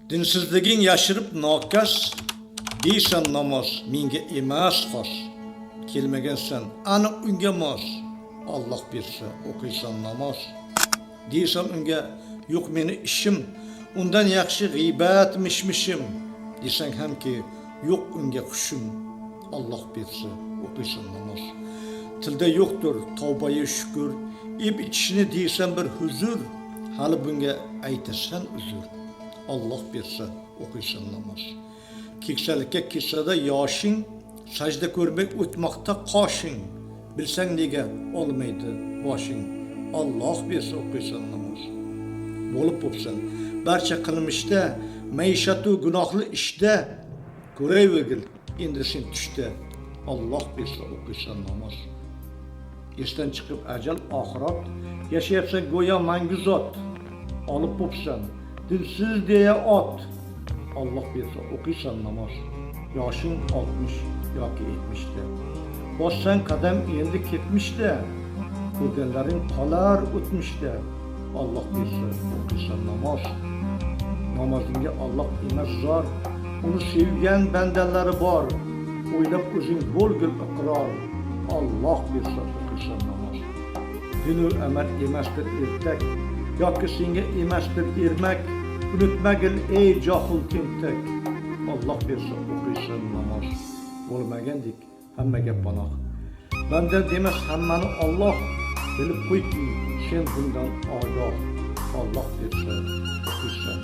Dinsizliging yashirib nokas, deysan namoz, menga emas xos. Kelmagansan, aniq unga mos. Alloh bersa, o'qiysan namoz. Deysan unga, yo'q meni ishim, undan yaxshi g'iybat mishmishim. Desang hamki, yo'q unga xushim. Alloh bersa, o'qiysan namoz. Tilda yo'qdir tavbaga shukr, ib ichishni deysan bir huzur. Hali bunga aytasan uzr. Alloh bersa, o'qiysan namoz. Keksalikka kessada yoshing, sajda ko'rmak o'tmoqda qoshing. Bilsang nega olmaydi boshing. Alloh bersa, o'qiysan namoz. Bo'lib bo'psan, barcha qilmishda, maishatu gunohli ishda, ko'rayvergil endi sen tushda. Alloh bersa, o'qiysan namoz. Esdan chiqib ajal oxirat, yashayapsan go'yo mangu zot. Olib bo'psan, dilsiz deya ot. Alloh bersa, o'qiysan namoz. Yoshing 60 yoki 70 da. Bossan qadam endi ketmishda. Ko'rganlaring qolar o'tmishda. Alloh bersa, o'qiysan namoz. Namozingga Alloh emas zor, uni sevgan bandalari bor. O'ylab o'zing bo'lgil iqror. Alloh bersa, o'qiysan namoz. Dinul amal emasdir ertak, yoki senga emasdir ermak. Unutmagil ey johil tentak. Alloh bersa, o'qiysan namoz. Bo'lmagandik hammaga panoh. Banda demas hammani Alloh, bilib qo'yki sen bundan ogoh. Alloh bersa, o'qiysan